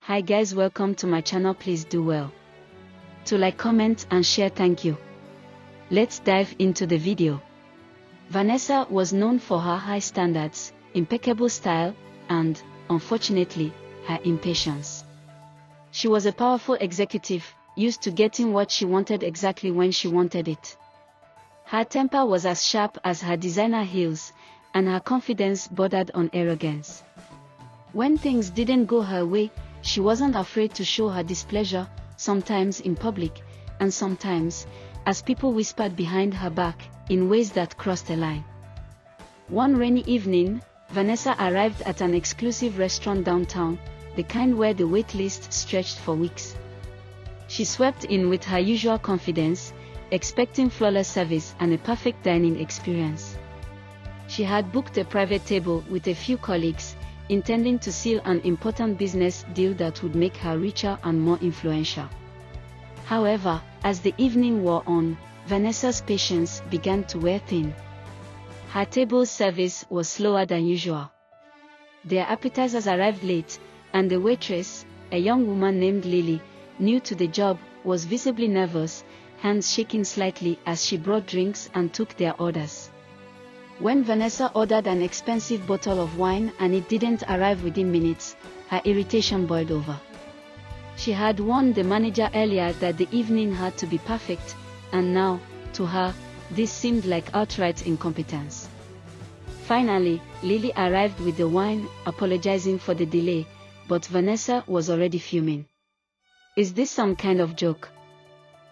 Hi guys, welcome to my channel. Please do well to like, comment and share. Thank you. Let's dive into the video. Vanessa was known for her high standards, impeccable style, and, unfortunately, her impatience. She was a powerful executive, used to getting what she wanted exactly when she wanted it. Her temper was as sharp as her designer heels, and her confidence bordered on arrogance. When things didn't go her way, she wasn't afraid to show her displeasure, sometimes in public, and sometimes, as people whispered behind her back, in ways that crossed a line. One rainy evening, Vanessa arrived at an exclusive restaurant downtown, the kind where the wait list stretched for weeks. She swept in with her usual confidence, expecting flawless service and a perfect dining experience. She had booked a private table with a few colleagues, intending to seal an important business deal that would make her richer and more influential. However, as the evening wore on, Vanessa's patience began to wear thin. Her table's service was slower than usual. Their appetizers arrived late, and the waitress, a young woman named Lily, new to the job, was visibly nervous, hands shaking slightly as she brought drinks and took their orders. When Vanessa ordered an expensive bottle of wine and it didn't arrive within minutes, her irritation boiled over. She had warned the manager earlier that the evening had to be perfect, and now, to her, this seemed like outright incompetence. Finally, Lily arrived with the wine, apologizing for the delay, but Vanessa was already fuming. "Is this some kind of joke?"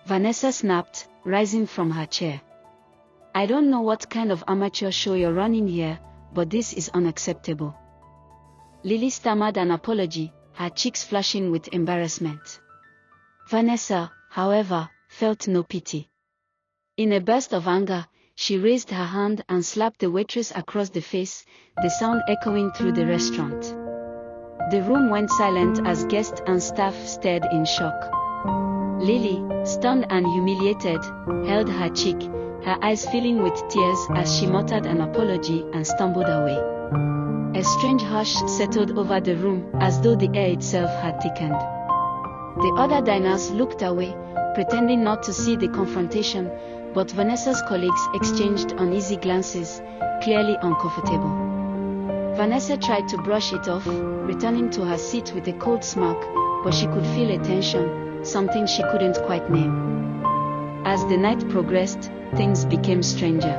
Vanessa snapped, rising from her chair. "I don't know what kind of amateur show you're running here, but this is unacceptable." Lily stammered an apology, her cheeks flushing with embarrassment. Vanessa, however, felt no pity. In a burst of anger, she raised her hand and slapped the waitress across the face, the sound echoing through the restaurant. The room went silent as guests and staff stared in shock. Lily, stunned and humiliated, held her cheek, her eyes filling with tears as she muttered an apology and stumbled away. A strange hush settled over the room, as though the air itself had thickened. The other diners looked away, pretending not to see the confrontation, but Vanessa's colleagues exchanged uneasy glances, clearly uncomfortable. Vanessa tried to brush it off, returning to her seat with a cold smirk, but she could feel a tension, something she couldn't quite name. As the night progressed, things became stranger.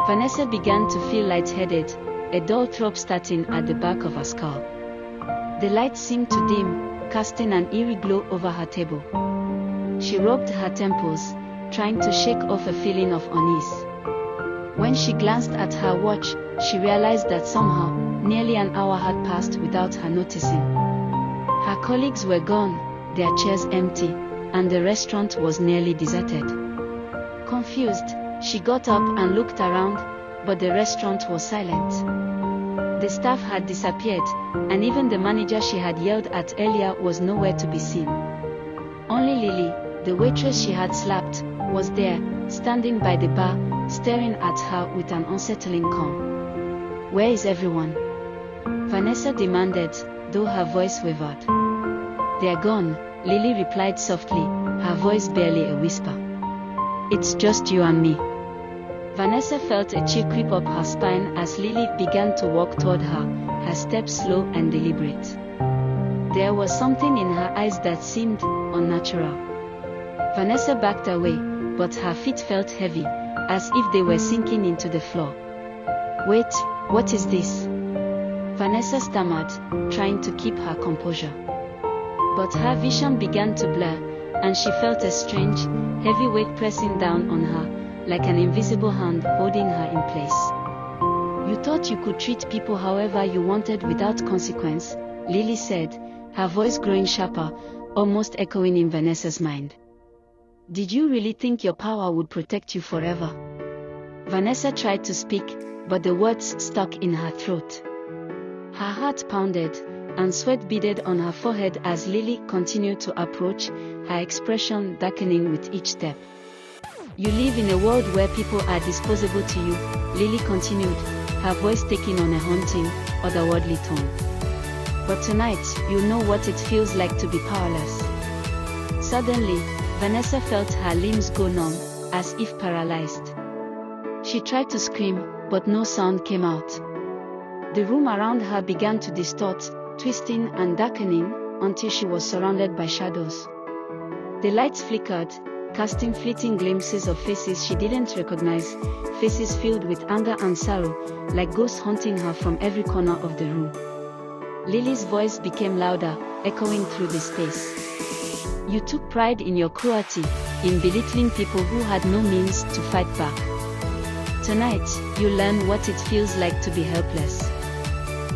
Vanessa began to feel lightheaded, a dull throb starting at the back of her skull. The light seemed to dim, casting an eerie glow over her table. She rubbed her temples, trying to shake off a feeling of unease. When she glanced at her watch, she realized that somehow, nearly an hour had passed without her noticing. Her colleagues were gone, their chairs empty, and the restaurant was nearly deserted. Confused, she got up and looked around, but the restaurant was silent. The staff had disappeared, and even the manager she had yelled at earlier was nowhere to be seen. Only Lily, the waitress she had slapped, was there, standing by the bar, staring at her with an unsettling calm. "Where is everyone?" Vanessa demanded, though her voice wavered. "They're gone," Lily replied softly, her voice barely a whisper. "It's just you and me." Vanessa felt a chill creep up her spine as Lily began to walk toward her, her steps slow and deliberate. There was something in her eyes that seemed unnatural. Vanessa backed away, but her feet felt heavy, as if they were sinking into the floor. "Wait, what is this?" Vanessa stammered, trying to keep her composure. But her vision began to blur, and she felt a strange, heavy weight pressing down on her, like an invisible hand holding her in place. "You thought you could treat people however you wanted without consequence," Lily said, her voice growing sharper, almost echoing in Vanessa's mind. "Did you really think your power would protect you forever?" Vanessa tried to speak, but the words stuck in her throat. Her heart pounded, and sweat beaded on her forehead as Lily continued to approach, her expression darkening with each step. "You live in a world where people are disposable to you," Lily continued, her voice taking on a haunting, otherworldly tone. But tonight, you'll know what it feels like to be powerless. Suddenly, Vanessa felt her limbs go numb, as if paralyzed. She tried to scream, but no sound came out. The room around her began to distort, twisting and darkening, until she was surrounded by shadows. The lights flickered, casting fleeting glimpses of faces she didn't recognize, faces filled with anger and sorrow, like ghosts haunting her from every corner of the room. Lily's voice became louder, echoing through the space. You took pride in your cruelty, in belittling people who had no means to fight back. Tonight, you learn what it feels like to be helpless.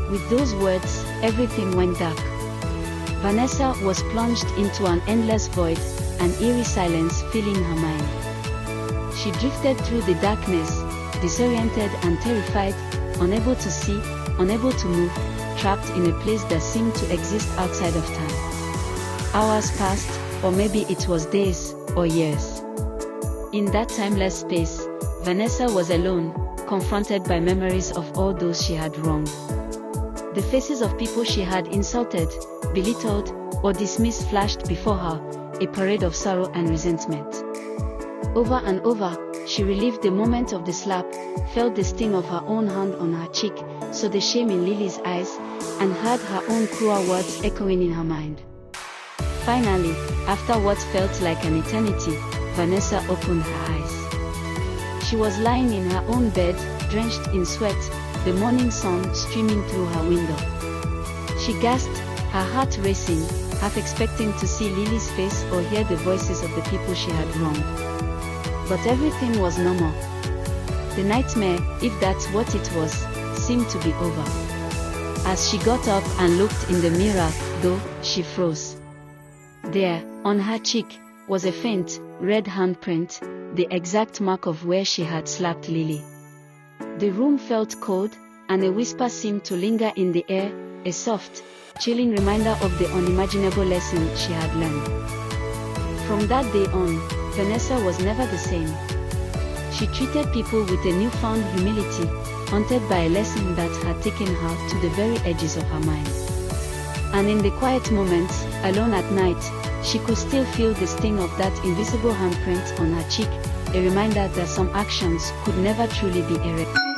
With those words, everything went dark. Vanessa was plunged into an endless void, an eerie silence filling her mind. She drifted through the darkness, disoriented and terrified, unable to see, unable to move, trapped in a place that seemed to exist outside of time. Hours passed, or maybe it was days, or years. In that timeless space, Vanessa was alone, confronted by memories of all those she had wronged. The faces of people she had insulted, belittled, or dismissed flashed before her, a parade of sorrow and resentment. Over and over, she relived the moment of the slap, felt the sting of her own hand on her cheek, saw the shame in Lily's eyes, and heard her own cruel words echoing in her mind. Finally, after what felt like an eternity, Vanessa opened her eyes. She was lying in her own bed, drenched in sweat, the morning sun streaming through her window. She gasped, her heart racing, half expecting to see Lily's face or hear the voices of the people she had wronged. But everything was normal. The nightmare, if that's what it was, seemed to be over. As she got up and looked in the mirror, though, she froze. There, on her cheek, was a faint, red handprint, the exact mark of where she had slapped Lily. The room felt cold, and a whisper seemed to linger in the air, a soft, chilling reminder of the unimaginable lesson she had learned. From that day on, Vanessa was never the same. She treated people with a newfound humility, haunted by a lesson that had taken her to the very edges of her mind. And in the quiet moments, alone at night, she could still feel the sting of that invisible handprint on her cheek, a reminder that some actions could never truly be erased.